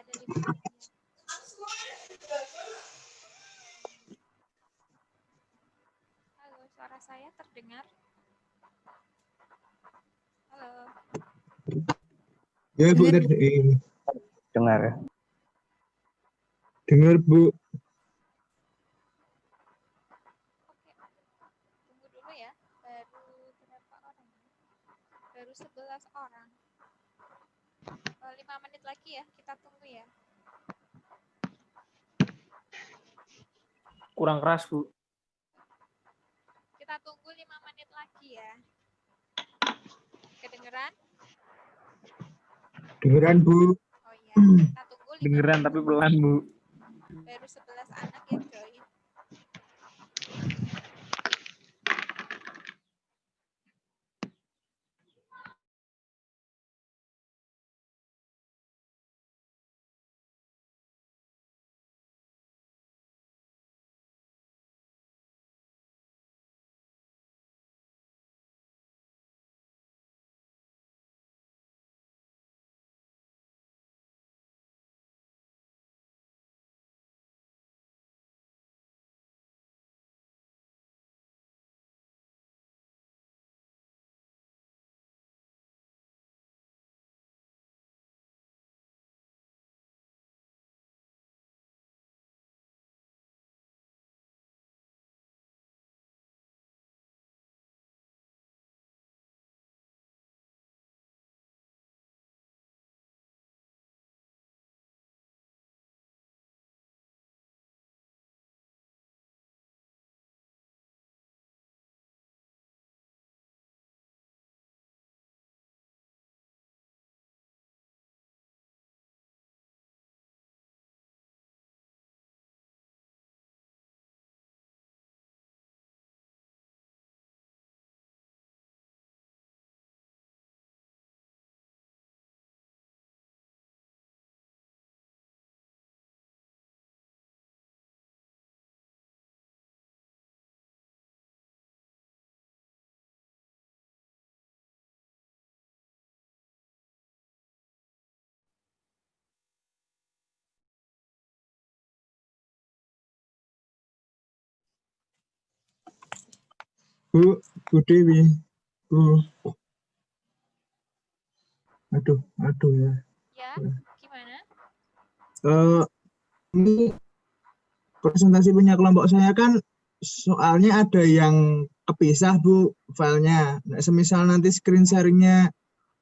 ada 5 menit. Halo, suara saya terdengar? Halo. Ya Bu, Dengar. dengar Bu. Oke, tunggu dulu ya. Baru berapa orang? Baru 11 orang. 5 menit lagi ya, kita tunggu ya. Kurang keras, Bu. Kita tunggu 5 menit lagi ya. Kedengeran? Dengeran Bu. Oh iya, kita tunggu 5 Dengeran menit. tapi pelan, Bu. Baru 11 anak yang join. Bu Dewi. Bu. Aduh ya. Ya, gimana? Ini presentasi punya kelompok saya kan soalnya ada yang kepisah Bu filenya. Nah, semisal nanti screen sharingnya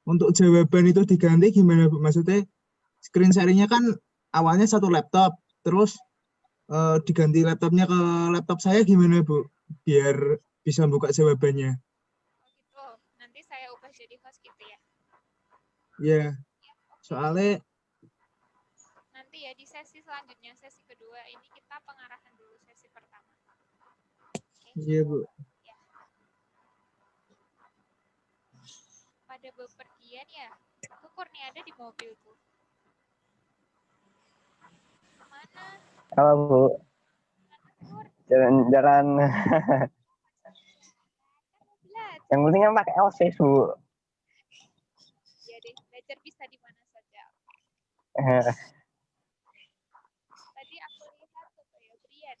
untuk jawaban itu diganti gimana Bu? Maksudnya screen sharingnya kan awalnya satu laptop, terus diganti laptopnya ke laptop saya gimana Bu? Biar bisa buka jawabannya. Oh gitu. Nanti saya ubah jadi host gitu ya. Ya, Oke. soalnya Nanti ya di sesi selanjutnya, sesi kedua ini kita pengarahan dulu sesi pertama. Oke. iya Bu. Ya. Pada bepergian ya. Aku Kurnia ada di mobil tuh. Kemana? Halo, Bu. Kur? Jalan-jalan. Belajar. Yang penting kan pakai LC, Bu. Ya deh, belajar bisa di mana saja. Tadi aku lihat tuh ya, Brian.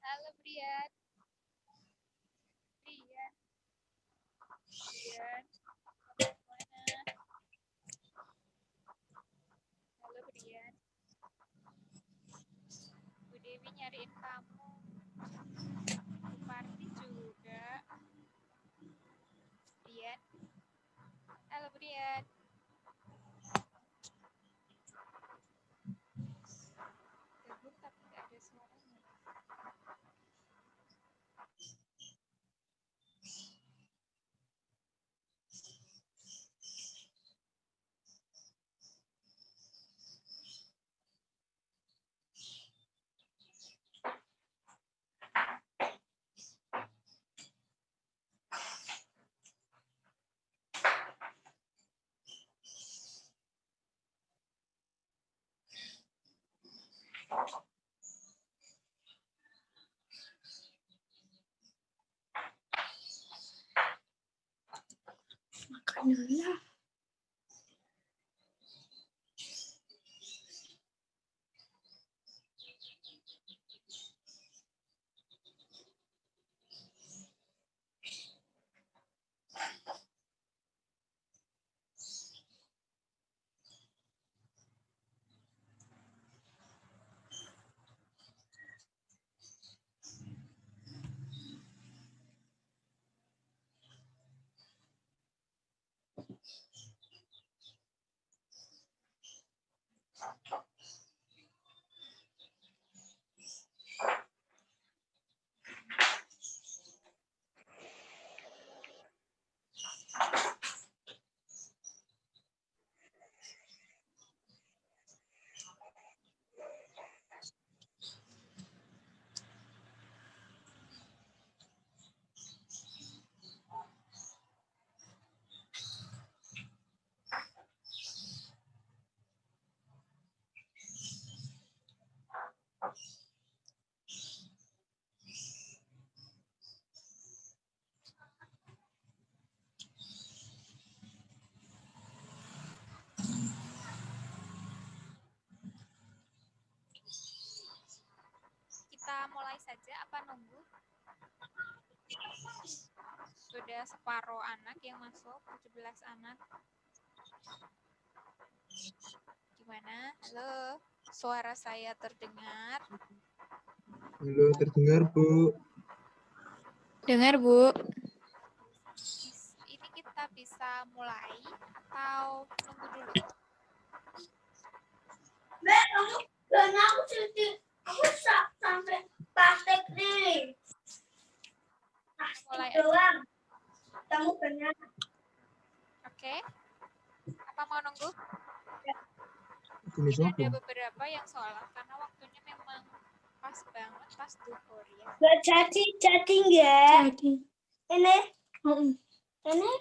Halo Brian. Brian. Mana? Halo Brian. Bu Dewi nyariin kamu. Bu Parti juga. Brian. Halo Brian. Gabung tapi nggak ada suaranya. Makanya. ada separuh anak yang masuk, 17 anak. Gimana? Halo, suara saya terdengar? Halo, terdengar, Bu. Dengar, Bu. Ini kita bisa mulai atau nunggu dulu? Aku cuci, aku sampai praktek nih. Mulai aja. Doang. Kamu benar. Oke. Apa mau nunggu? Ini Ini siapa? ada beberapa yang sholat karena waktunya memang pas banget, pas duhur ya. Gak jadi enggak? Jadi. Ini? Ini?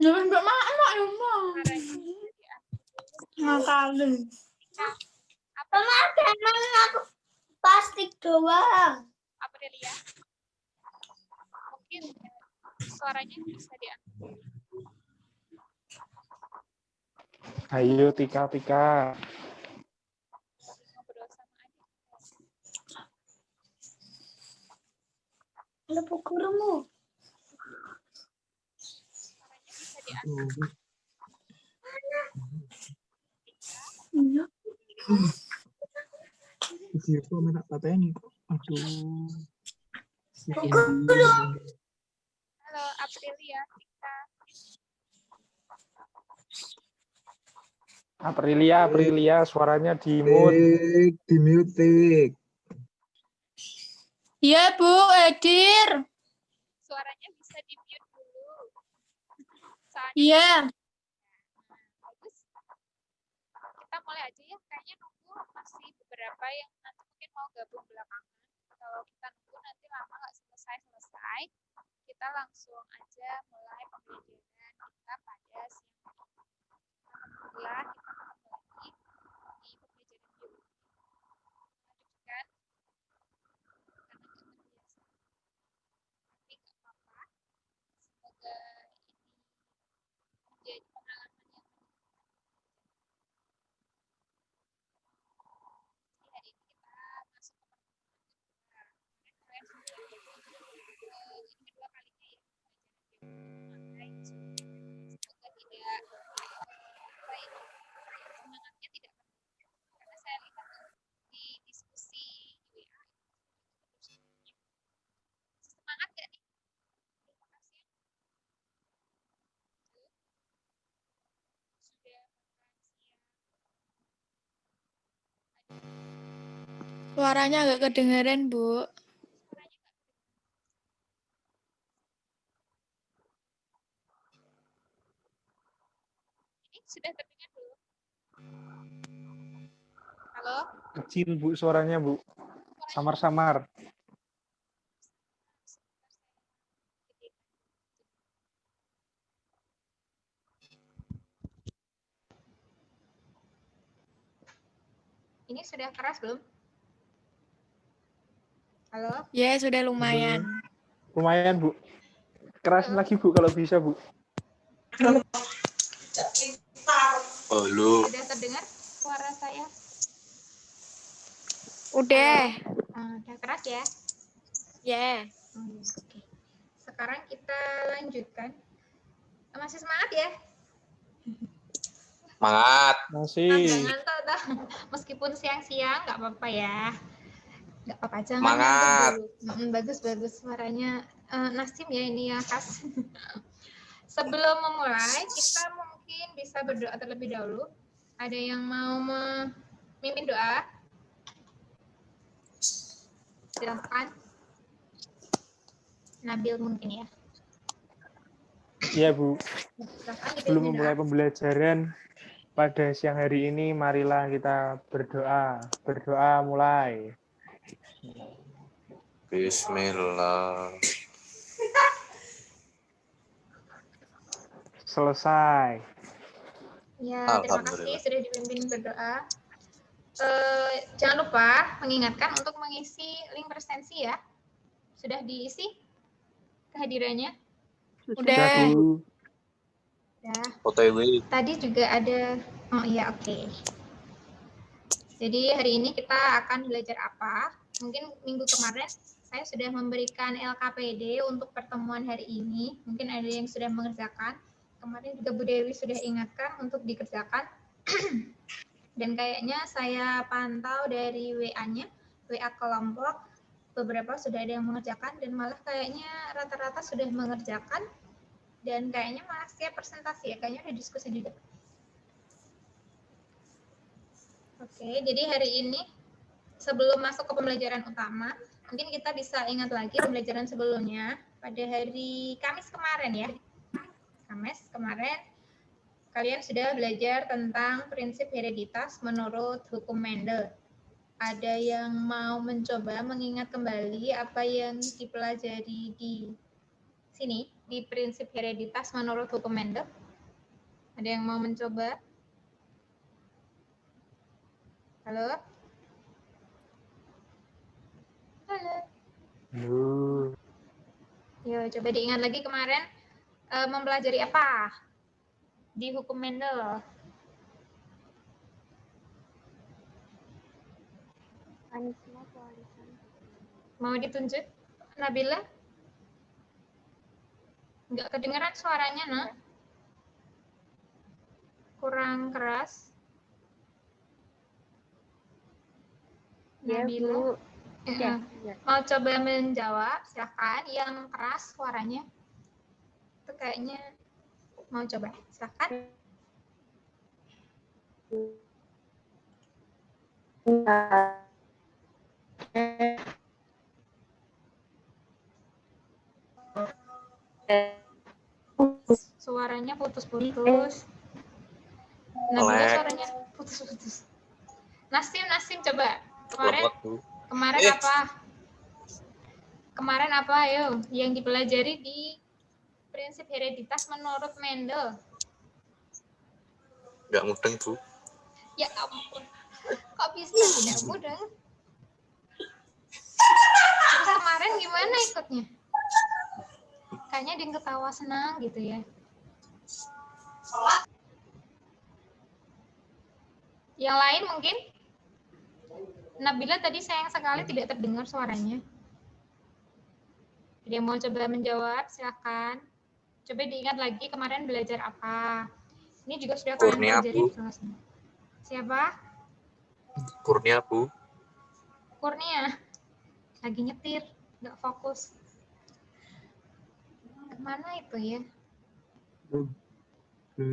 Jangan mbak enak ya mbak. Ngakalin. Apa Emang aku plastik doang. Aprilia? Mungkin suaranya bisa diambil. Ayo Tika. Ngobrol sama adik. Ada gurumu. Suaranya bisa diambil. Iya. Video kok menak pateni kok. Aduh. Halo Aprilia, Tika. Aprilia, suaranya di mute. Di mute, Tik. Iya Bu, Edir. Suaranya bisa di mute dulu. Soalnya Iya. bagus. Kita mulai aja ya. Kayaknya nunggu masih beberapa yang nanti mungkin mau gabung belakangan. Kalau kita nunggu nanti lama nggak selesai. Kita langsung aja mulai pembelajaran kita pada siang ini. Alhamdulillah kita ketemu lagi di pembelajaran biologi. Mengejutkan karena nggak terbiasa. Tapi nggak apa-apa. Semoga ini menjadi pengalaman yang menyenangkan. Jadi hari ini kita masuk ke pertemuan kedua. Kalian sudah ini kedua kalinya ya pembelajaran biologi. Semoga tidak apa ya, semangatnya tidak menurun. Karena saya lihat di diskusi WA itu semangat gak nih? Terima kasih ya. Halo? Sudah makan siang. Suaranya agak kedengeran Bu. Suaranya nggak ini sudah terdengar belum? Halo? Kecil Bu suaranya Bu. Samar-samar. Ini sudah keras belum? Halo? Ya, sudah lumayan. Lumayan Bu. Kerasin lagi Bu kalau bisa Bu. Halo. Sudah terdengar suara saya? Udah. Udah keras ya? Ya. Oke. Sekarang kita lanjutkan. Masih semangat ya? Semangat. Masih. Jangan ngantuk. Meskipun siang-siang nggak apa-apa ya. Nggak apa-apa, jangan Semangat. ngantuk dulu. Bagus suaranya. Nasim ya ini ya khas. Sebelum memulai, kita mungkin bisa berdoa terlebih dahulu. Ada yang mau memimpin doa? Silakan. Nabil mungkin ya. Iya Bu. Silakan Sebelum dipimpin memulai doa. pembelajaran pada siang hari ini, marilah kita berdoa. Berdoa mulai. Bismillah. Selesai. Ya, terima kasih Alhamdulillah. sudah dipimpin berdoa. Jangan lupa mengingatkan untuk mengisi link presensi ya. Sudah diisi kehadirannya? Udah. Bu. Ya. OTW. Tadi juga ada, oh iya oke. Jadi hari ini kita akan belajar apa? Mungkin minggu kemarin saya sudah memberikan LKPD untuk pertemuan hari ini. Mungkin ada yang sudah mengerjakan. Kemarin juga Bu Dewi sudah ingatkan untuk dikerjakan. Dan kayaknya saya pantau dari WA-nya, WA kelompok, beberapa sudah ada yang mengerjakan dan malah kayaknya rata-rata sudah mengerjakan dan kayaknya malah siap presentasi ya, kayaknya udah diskusi juga. Oke, jadi hari ini sebelum masuk ke pembelajaran utama, mungkin kita bisa ingat lagi pembelajaran sebelumnya pada hari Kamis kemarin ya. Kamis kemarin kalian sudah belajar tentang prinsip hereditas menurut hukum Mendel. Ada yang mau mencoba mengingat kembali apa yang dipelajari di sini, di prinsip hereditas menurut hukum Mendel? Ada yang mau mencoba? Halo? Halo? Yo, coba diingat lagi kemarin mempelajari apa di hukum Mendel? Mau ditunjuk, Nabila? Nggak kedengeran suaranya, nah? Kurang keras. Nabila? Ya. Mau coba menjawab, silakan. Yang keras suaranya. Itu kayaknya mau coba, silakan. Suaranya putus-putus. Nabila suaranya putus-putus. Nasim coba. Kemarin apa? Kemarin apa, ayo? Yang dipelajari di prinsip hereditas menurut Mendel. Nggak mudeng, Bu. Ya ampun. Kok bisa tidak mudeng? Terus kemarin gimana ikutnya? Kayaknya dia ketawa senang gitu ya. Yang lain mungkin? Nabila tadi sayang sekali tidak terdengar suaranya. Jadi mau coba menjawab, silakan. Coba diingat lagi kemarin belajar apa. Ini juga sudah kalian pelajari di kelasnya. Siapa? Kurnia, Bu. Kurnia. Lagi nyetir, nggak fokus. Kemana itu ya?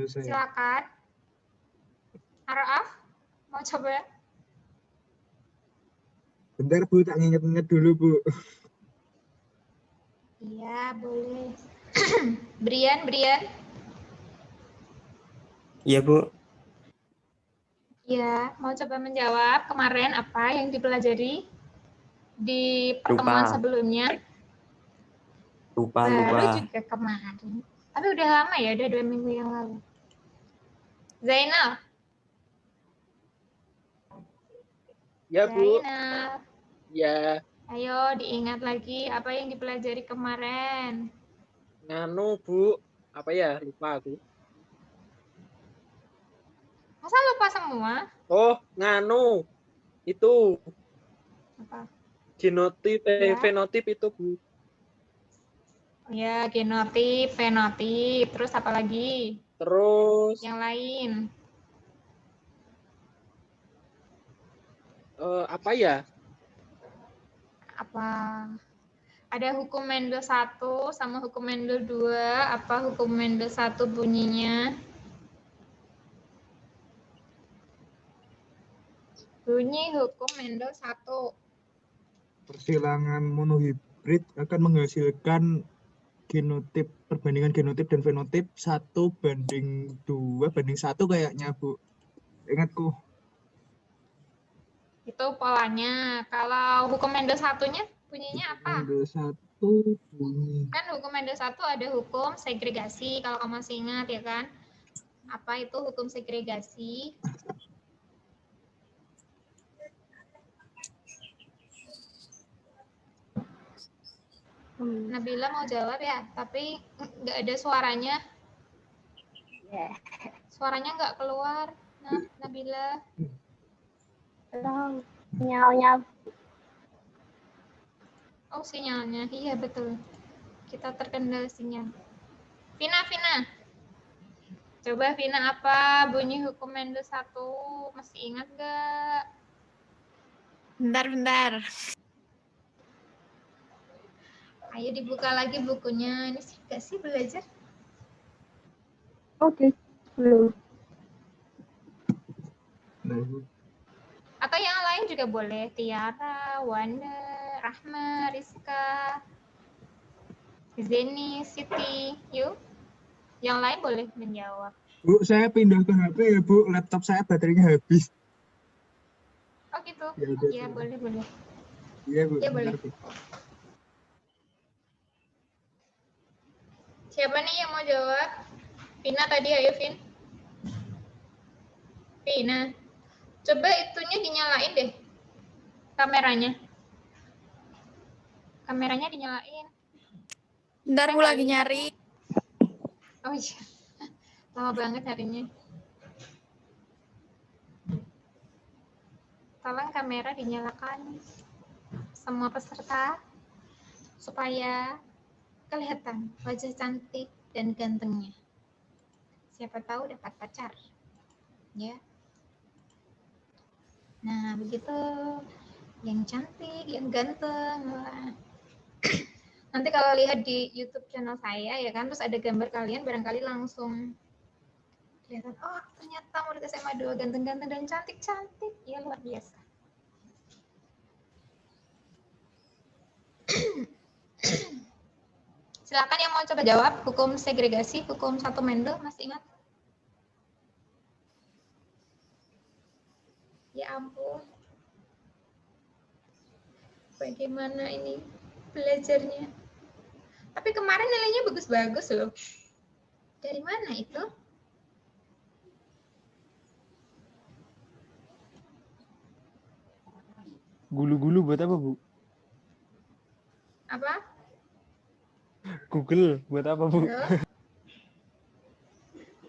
Silakan. Araf, mau coba? Bentar Bu, tak nginget-nginget dulu Bu. Iya, boleh. Brian. Iya, Bu. Iya, mau coba menjawab kemarin apa yang dipelajari di pertemuan sebelumnya? Baru juga kemarin. Tapi udah lama ya, udah 2 minggu yang lalu. Zainal. Ya, Bu. Zainal. Ya. Ayo diingat lagi apa yang dipelajari kemarin. Nganu, Bu. Apa ya? Lupa aku. Masa lupa semua? Oh, nganu. Itu. Apa? Genotip, Ya. fenotip itu, Bu. Ya, genotip, fenotip. Terus apa lagi? Terus. Yang lain. Apa ya? Apa? Ada hukum Mendel 1 sama hukum Mendel 2. Apa hukum Mendel 1 bunyinya? Bunyi hukum Mendel 1. Persilangan monohibrid akan menghasilkan genotip, perbandingan genotip dan fenotip 1:2:1 kayaknya Bu. Ingatku. Itu polanya. Kalau hukum Mendel 1-nya bunyinya apa? Mendel 1 bunyi. Kan hukum Mendel 1 ada hukum segregasi, kalau kamu masih ingat ya kan? Apa itu hukum segregasi? Nabila mau jawab ya, tapi nggak ada suaranya. Suaranya nggak keluar. Nah, Nabila. Nyau. Oh, sinyalnya. Iya, betul. Kita terkendala sinyal. Vina. Coba Vina apa bunyi hukum Mendel 1? Masih ingat nggak? Bentar. Ayo dibuka lagi bukunya. Ini sih nggak sih belajar? Oke. Belum. Nah, Bu. Atau yang lain juga boleh. Tiara, Wanda, Rahma, Rizka, Zeni, Siti. Yuk. Yang lain boleh menjawab. Bu, saya pindah ke HP ya, Bu. Laptop saya baterainya habis. Oh gitu? Ya udah, Iya, Bu. boleh. Iya, Bu. Iya, Bentar, boleh. Bu. Siapa nih yang mau jawab? Vina tadi, ayo Vin. Vina. Coba itunya dinyalain deh. Kameranya. Kameranya dinyalain. Bentar, Saya Bu nggak lagi lihat. nyari. Oh iya. Lama banget harinya. Tolong kamera dinyalakan. Semua peserta. Supaya kelihatan wajah cantik dan gantengnya. Siapa tahu dapat pacar. Ya. Nah, begitu. Yang cantik, yang ganteng. Wah. Nanti kalau lihat di YouTube channel saya ya kan, terus ada gambar kalian, barangkali langsung kelihatan, oh ternyata murid SMA 2 ganteng-ganteng dan cantik-cantik. Ya luar biasa. Silakan yang mau coba jawab hukum segregasi, hukum 1 Mendel, masih ingat? Ya ampun. Bagaimana ini belajarnya? Tapi kemarin nilainya bagus-bagus loh. Dari mana itu? Gulu-gulu buat apa, Bu? Apa? Google buat apa, Bu? Halo?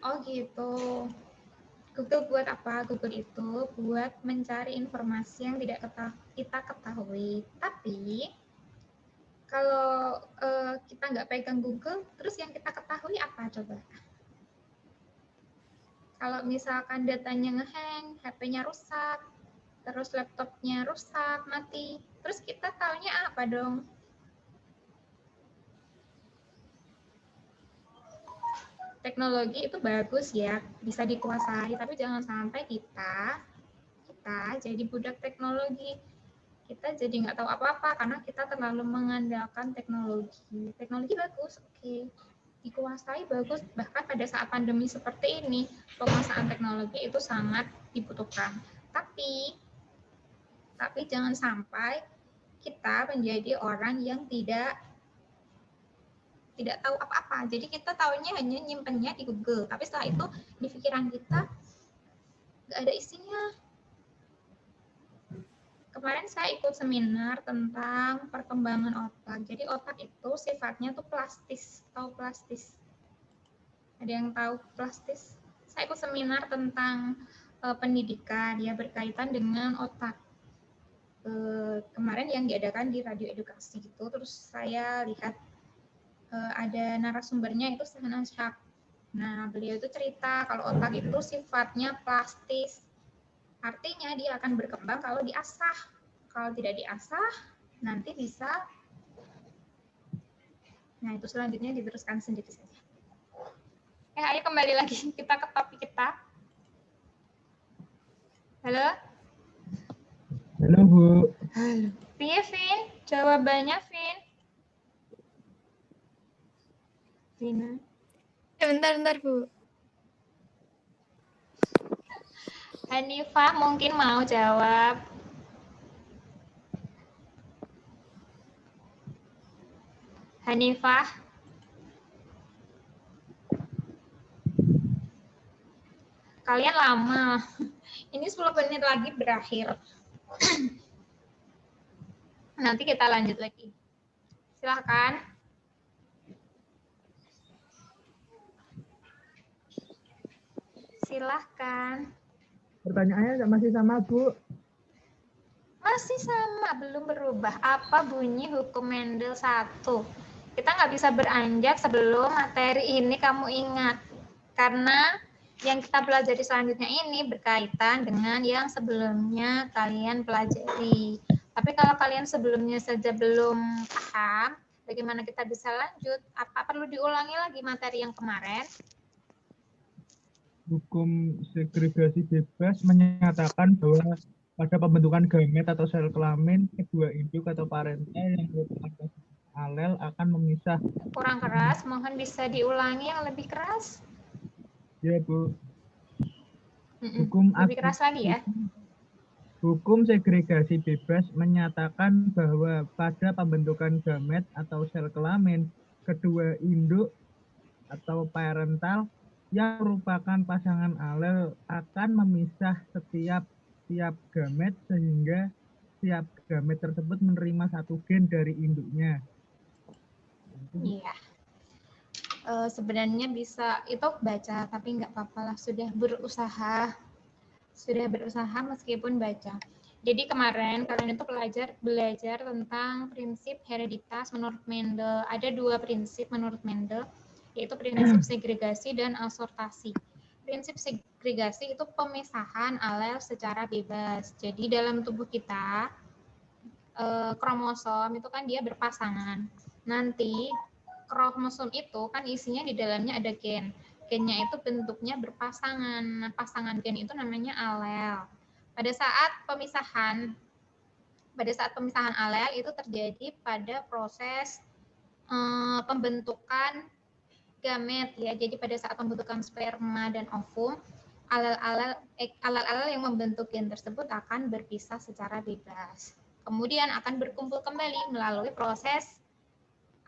Oh gitu. Google buat apa? Google itu buat mencari informasi yang tidak kita ketahui. Tapi kalau kita nggak pegang Google, terus yang kita ketahui apa coba? Kalau misalkan datanya ngehang, HP-nya rusak, terus laptopnya rusak, mati, terus kita taunya apa dong? Teknologi itu bagus ya, bisa dikuasai, tapi jangan sampai kita jadi budak teknologi. Kita jadi nggak tahu apa-apa karena kita terlalu mengandalkan teknologi. Teknologi bagus, oke. Dikuasai bagus, bahkan pada saat pandemi seperti ini, penguasaan teknologi itu sangat dibutuhkan. Tapi jangan sampai kita menjadi orang yang tidak tahu apa-apa. Jadi kita tahunya hanya nyimpennya di Google, tapi setelah itu di pikiran kita nggak ada isinya. Kemarin saya ikut seminar tentang perkembangan otak. Jadi otak itu sifatnya tuh plastis. Tahu plastis? Ada yang tahu plastis? Saya ikut seminar tentang pendidikan, ya berkaitan dengan otak. Kemarin yang diadakan di Radio Edukasi gitu. Terus saya lihat ada narasumbernya itu Sahana Syah. Nah, beliau itu cerita kalau otak itu sifatnya plastis. Artinya dia akan berkembang kalau diasah. Kalau tidak diasah, nanti bisa. Nah, itu selanjutnya diteruskan sendiri saja. Ayo kembali lagi kita ke topik kita. Halo? Halo, Bu. Halo. Piye, Vin? Jawabannya, Vin? Vina. Bentar, Bu. Hanifah mungkin mau jawab. Hanifah. Kalian lama. Ini 10 menit lagi berakhir. Nanti kita lanjut lagi. Silahkan. Silahkan. Pertanyaannya masih sama, Bu. Masih sama, belum berubah. Apa bunyi hukum Mendel 1? Kita nggak bisa beranjak sebelum materi ini kamu ingat. Karena yang kita pelajari selanjutnya ini berkaitan dengan yang sebelumnya kalian pelajari. Tapi kalau kalian sebelumnya saja belum paham, bagaimana kita bisa lanjut? Apa perlu diulangi lagi materi yang kemarin? Hukum segregasi bebas menyatakan bahwa pada pembentukan gamet atau sel kelamin, kedua induk atau parental yang merupakan alel akan memisah. Kurang keras, mohon bisa diulangi yang lebih keras. Ya, Bu. Lebih keras lagi ya. Hukum segregasi bebas menyatakan bahwa pada pembentukan gamet atau sel kelamin, kedua induk atau parental yang merupakan pasangan alel akan memisah setiap gamet sehingga setiap gamet tersebut menerima satu gen dari induknya. Iya. Sebenarnya bisa itu baca, tapi nggak apa-apa lah, sudah berusaha meskipun baca. Jadi kemarin kalian itu belajar tentang prinsip hereditas menurut Mendel. Ada 2 prinsip menurut Mendel, yaitu prinsip segregasi dan asortasi. Prinsip segregasi itu pemisahan alel secara bebas. Jadi dalam tubuh kita, kromosom itu kan dia berpasangan. Nanti kromosom itu kan isinya di dalamnya ada gen. Gennya itu bentuknya berpasangan. Nah, pasangan gen itu namanya alel. Pada saat pemisahan alel itu terjadi pada proses pembentukan gamet ya. Jadi pada saat pembentukan sperma dan ovum, alel-alel yang membentuk gen tersebut akan berpisah secara bebas. Kemudian akan berkumpul kembali melalui proses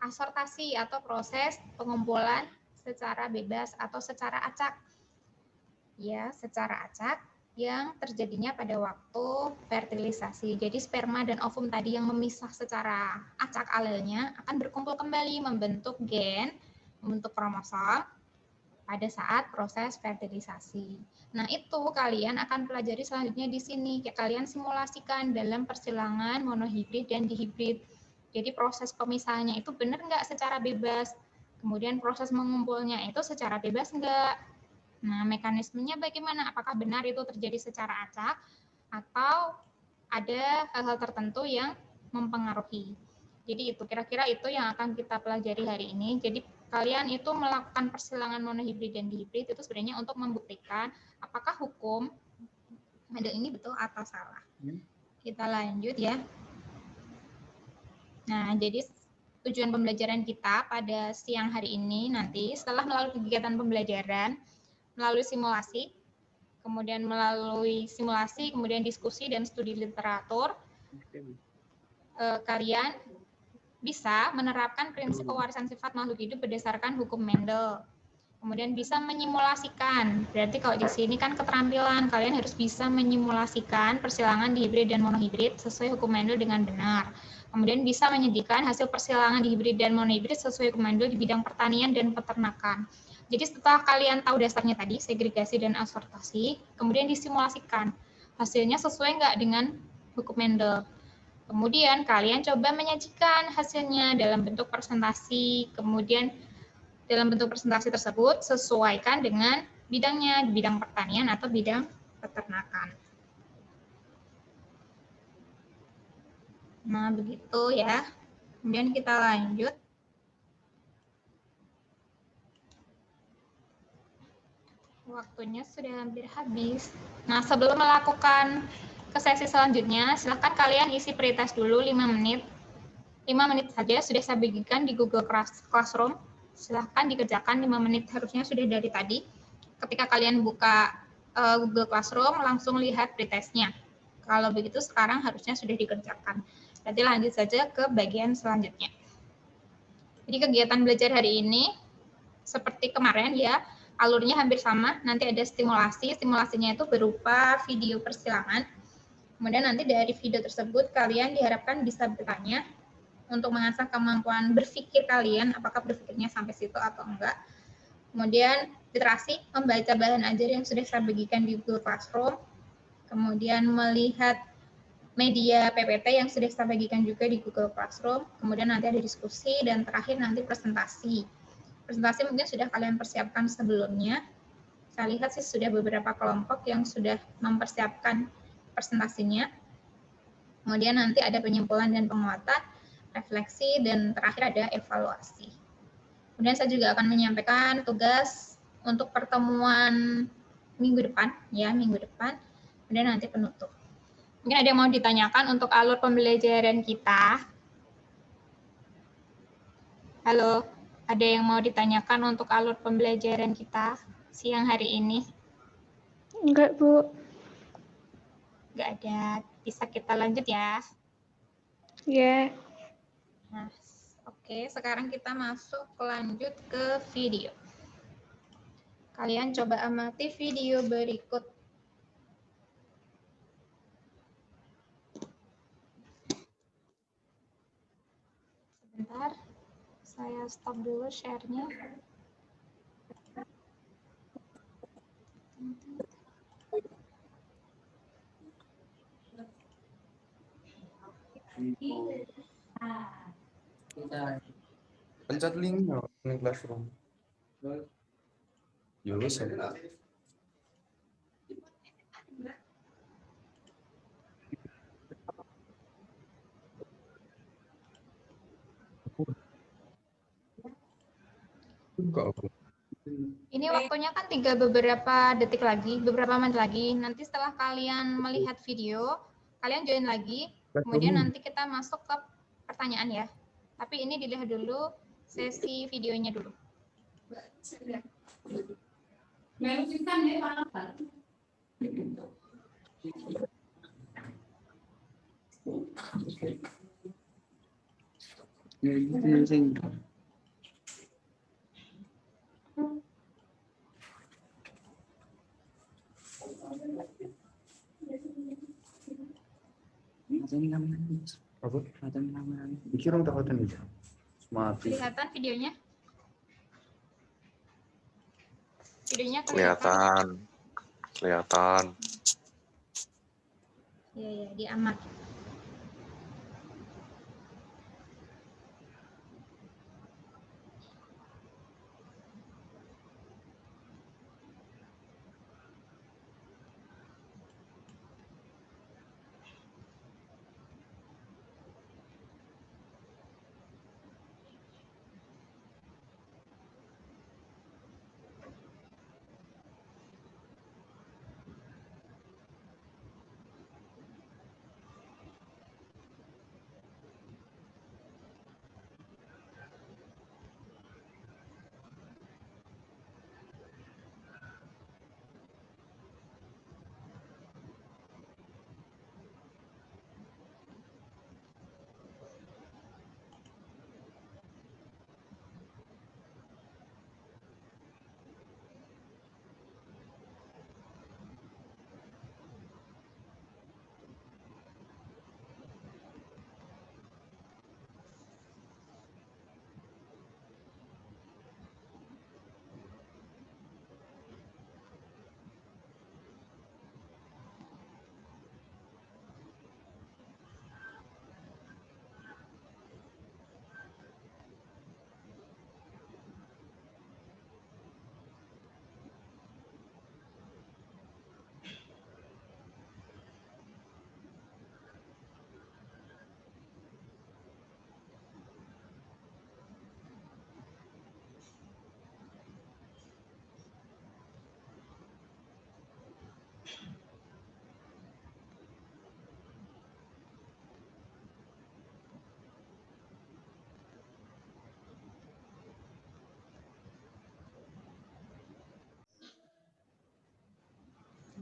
asortasi atau proses pengumpulan secara bebas atau secara acak. Ya, secara acak yang terjadinya pada waktu fertilisasi. Jadi sperma dan ovum tadi yang memisah secara acak alelnya akan berkumpul kembali membentuk gen, membentuk kromosom pada saat proses fertilisasi. Nah, itu kalian akan pelajari selanjutnya di sini. Kalian simulasikan dalam persilangan monohibrid dan dihibrid. Jadi proses pemisahannya itu benar nggak secara bebas? Kemudian proses mengumpulnya itu secara bebas nggak? Nah, mekanismenya bagaimana? Apakah benar itu terjadi secara acak atau ada hal-hal tertentu yang mempengaruhi? Jadi itu kira-kira itu yang akan kita pelajari hari ini. Jadi kalian itu melakukan persilangan monohibrid dan dihibrid itu sebenarnya untuk membuktikan apakah hukum Mendel ini betul atau salah. Kita lanjut ya. Nah, jadi tujuan pembelajaran kita pada siang hari ini nanti setelah melalui kegiatan pembelajaran, melalui simulasi, kemudian diskusi dan studi literatur, kalian bisa menerapkan prinsip pewarisan sifat makhluk hidup berdasarkan hukum Mendel. Kemudian bisa menyimulasikan. Berarti kalau di sini kan keterampilan, kalian harus bisa menyimulasikan persilangan dihibrid dan monohibrid sesuai hukum Mendel dengan benar. Kemudian bisa menyajikan hasil persilangan dihibrid dan monohibrid sesuai hukum Mendel di bidang pertanian dan peternakan. Jadi setelah kalian tahu dasarnya tadi, segregasi dan asortasi, kemudian disimulasikan. Hasilnya sesuai nggak dengan hukum Mendel. Kemudian kalian coba menyajikan hasilnya dalam bentuk presentasi, kemudian dalam bentuk presentasi tersebut sesuaikan dengan bidangnya, di bidang pertanian atau bidang peternakan. Nah, begitu ya. Kemudian kita lanjut. Waktunya sudah hampir habis. Nah, sebelum melakukan ke sesi selanjutnya, silahkan kalian isi pretest dulu 5 menit. 5 menit saja sudah saya bagikan di Google Classroom. Silahkan dikerjakan 5 menit, harusnya sudah dari tadi. Ketika kalian buka Google Classroom, langsung lihat pretestnya. Kalau begitu sekarang harusnya sudah dikerjakan. Nanti lanjut saja ke bagian selanjutnya. Jadi kegiatan belajar hari ini, seperti kemarin ya, alurnya hampir sama. Nanti ada stimulasi, simulasinya itu berupa video persilangan. Kemudian nanti dari video tersebut kalian diharapkan bisa bertanya untuk mengasah kemampuan berpikir kalian, apakah berpikirnya sampai situ atau enggak. Kemudian literasi, membaca bahan ajar yang sudah saya bagikan di Google Classroom. Kemudian melihat media PPT yang sudah kita bagikan juga di Google Classroom, kemudian nanti ada diskusi, dan terakhir nanti presentasi. Presentasi mungkin sudah kalian persiapkan sebelumnya. Saya lihat sih sudah beberapa kelompok yang sudah mempersiapkan presentasinya. Kemudian nanti ada penyimpulan dan penguatan, refleksi, dan terakhir ada evaluasi. Kemudian saya juga akan menyampaikan tugas untuk pertemuan minggu depan, ya minggu depan. Kemudian nanti penutup. Mungkin ada yang mau ditanyakan untuk alur pembelajaran kita. Halo, ada yang mau ditanyakan untuk alur pembelajaran kita siang hari ini? Enggak, Bu. Enggak ada. Bisa kita lanjut ya? Ya. Nah, oke, sekarang kita masuk lanjut ke video. Kalian coba amati video berikut. Sebentar, saya stop dulu share-nya. Pencet linknya link Classroom. Ya wis. Ini waktunya kan beberapa detik lagi, beberapa menit lagi. Nanti setelah kalian melihat video, kalian join lagi. Kemudian nanti kita masuk ke pertanyaan ya. Tapi ini dilihat dulu sesi videonya dulu. Apa? Pikir orang tak ada nih. Mati. Kelihatan videonya? Videonya Kelihatan. Kelihatan. Ya, diamat.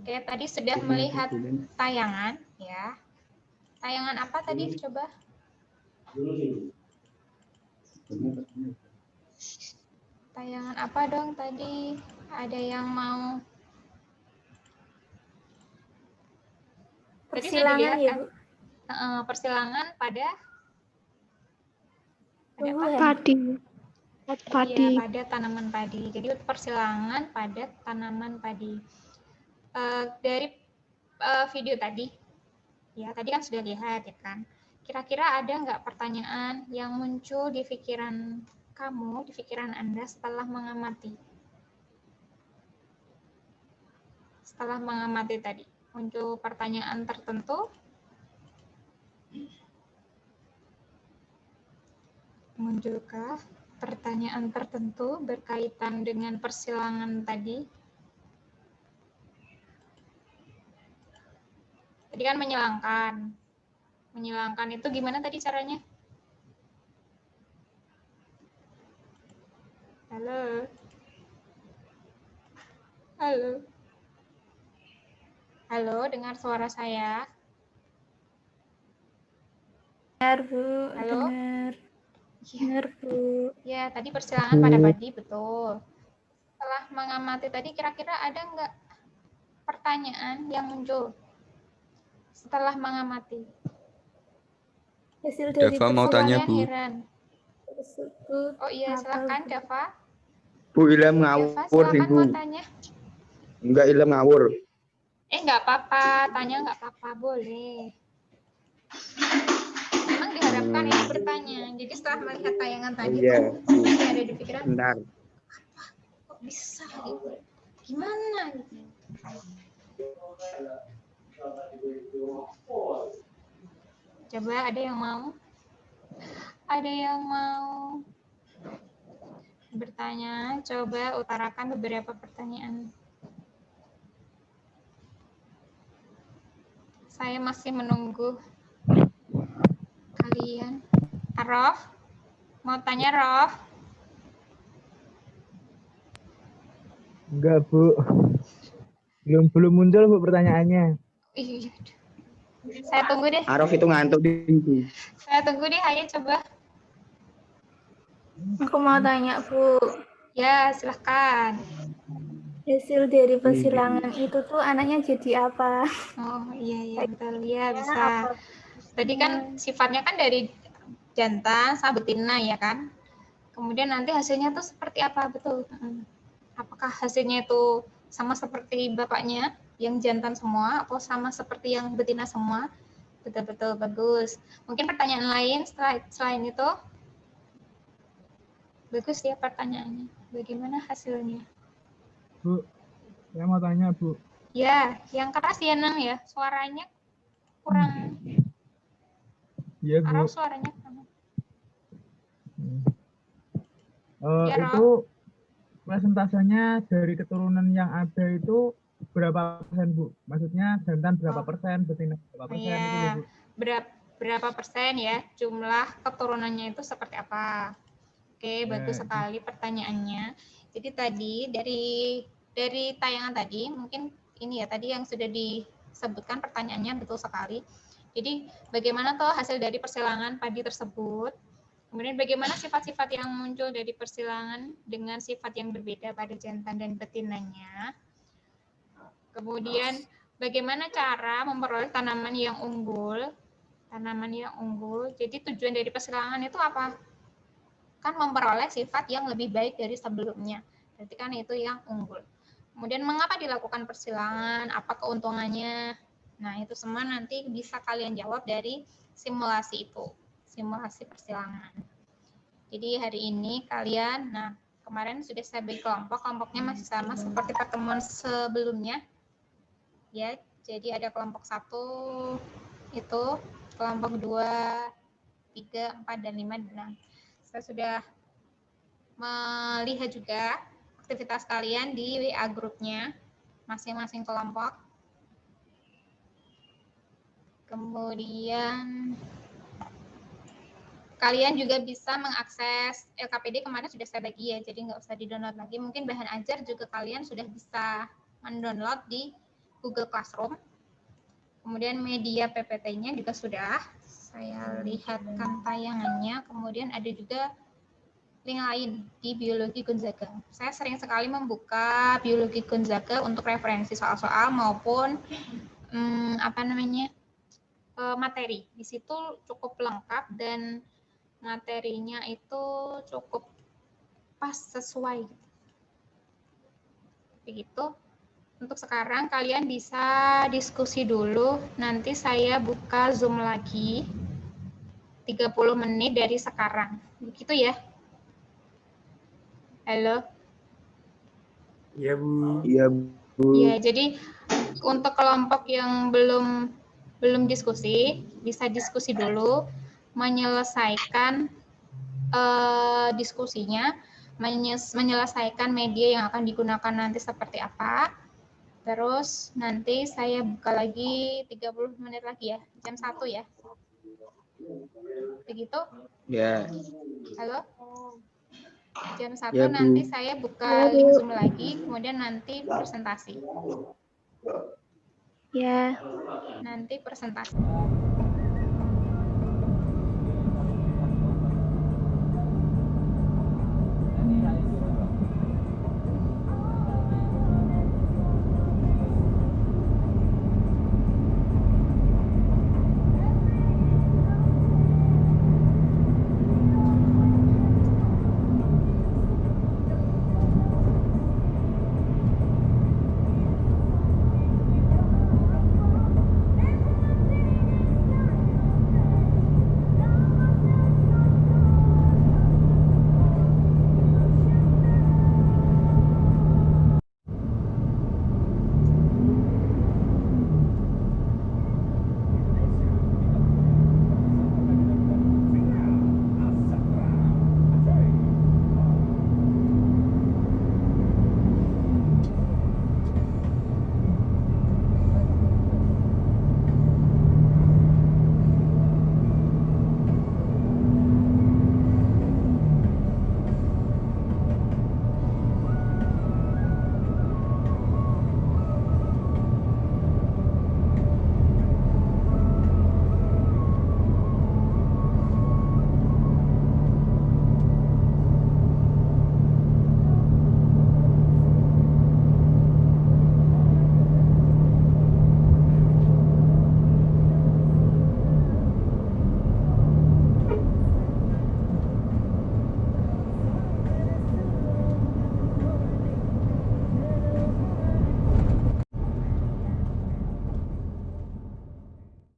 Oke, tadi sudah melihat tayangan ya. Tayangan apa tadi coba? Tayangan apa dong tadi? Ada yang mau? Persilangan ya, Bu. Persilangan pada Padi. Iya, pada tanaman padi. Jadi persilangan pada tanaman padi. Dari video tadi, Ya, tadi kan sudah lihat ya kan. Kira-kira ada nggak pertanyaan yang muncul di pikiran kamu, di pikiran Anda setelah mengamati? Setelah mengamati tadi, muncul pertanyaan tertentu? Munculkah pertanyaan tertentu berkaitan dengan persilangan tadi? Tadi kan menyilangkan. Menyilangkan itu gimana tadi caranya? Halo? Halo? Halo, dengar suara saya? Dengar, Bu. Halo? Dengar. Ya, Dengar, Bu. ya tadi persilangan pada padi, betul. Setelah mengamati tadi, kira-kira ada nggak pertanyaan yang muncul setelah mengamati? Hasil dari Dava mau tanya, Kalian Bu. heran. tersebut Oh iya, apa, silakan Bu? Dava. Bu Ilham Dava, ngawur sih silakan Bu. mau tanya. Enggak Ilham ngawur. Nggak apa-apa, tanya nggak apa-apa, boleh. Memang diharapkan ini bertanya. Jadi setelah melihat tayangan tadi, Iya, Bu. masih ada di pikiran, Benar. kok bisa gitu? Gimana gitu? Coba ada yang mau? Ada yang mau bertanya? Coba utarakan beberapa pertanyaan. Saya masih menunggu kalian. Rof, mau tanya Rof? Enggak, Bu. Belum muncul, Bu, pertanyaannya. Iya. Saya tunggu deh. Araf itu ngantuk Bu. Saya tunggu deh, ayo coba. Aku mau tanya, Bu. Ya, silahkan. Hasil dari persilangan itu tuh anaknya jadi apa? Oh iya betul ya, bisa. Apa? Tadi kan sifatnya kan dari jantan sama betina ya kan. Kemudian nanti hasilnya tuh seperti apa, betul? Apakah hasilnya itu sama seperti bapaknya yang jantan semua atau sama seperti yang betina semua? Betul-betul bagus. Mungkin pertanyaan lain selain itu? Bagus ya pertanyaannya. Bagaimana hasilnya? Bu, saya mau tanya, Bu. Ya, yang keras ya Nang ya. Suaranya kurang. Iya, Bu. Araf suaranya kurang. Ya, Itu presentasenya dari keturunan yang ada itu berapa persen, Bu? Maksudnya jantan berapa persen, betina berapa persen itu loh, Bu? Berapa persen ya jumlah keturunannya itu seperti apa? Oke, bagus sekali pertanyaannya. Jadi tadi dari tayangan tadi mungkin ini ya tadi yang sudah disebutkan pertanyaannya betul sekali. Jadi bagaimana toh hasil dari persilangan padi tersebut? Kemudian bagaimana sifat-sifat yang muncul dari persilangan dengan sifat yang berbeda pada jantan dan betinanya? Kemudian bagaimana cara memperoleh tanaman yang unggul? Tanaman yang unggul. Jadi tujuan dari persilangan itu apa? Kan memperoleh sifat yang lebih baik dari sebelumnya. Berarti kan itu yang unggul. Kemudian mengapa dilakukan persilangan? Apa keuntungannya? Nah, itu semua nanti bisa kalian jawab dari simulasi itu. Simulasi persilangan. Jadi hari ini kalian, nah kemarin sudah saya beri kelompoknya masih sama seperti pertemuan sebelumnya. Ya, jadi ada kelompok 1 itu, kelompok 2, 3, 4, dan 5. Nah, saya sudah melihat juga aktivitas kalian di WA grupnya masing-masing kelompok. Kemudian kalian juga bisa mengakses LKPD kemarin sudah saya bagi ya, jadi nggak usah di-download lagi. Mungkin bahan ajar juga kalian sudah bisa mendownload di Google Classroom. Kemudian media PPT-nya juga sudah. Saya lihatkan tayangannya. Kemudian ada juga link lain di Biologi Gonzaga. Saya sering sekali membuka Biologi Gonzaga untuk referensi soal-soal maupun materi. Di situ cukup lengkap dan materinya itu cukup pas sesuai. Begitu. untuk sekarang kalian bisa diskusi dulu. Nanti saya buka Zoom lagi 30 menit dari sekarang. Begitu ya? Halo? Iya, Bu. Iya, Bu. Ya, jadi untuk kelompok yang belum diskusi, bisa diskusi dulu, menyelesaikan diskusinya, menyelesaikan media yang akan digunakan nanti seperti apa. Terus nanti saya buka lagi 30 menit lagi ya, jam 1 ya. Begitu? Ya. Halo? Jam 1 Ya, Bu. nanti saya buka link Zoom lagi, kemudian nanti presentasi. Ya. Nanti presentasi.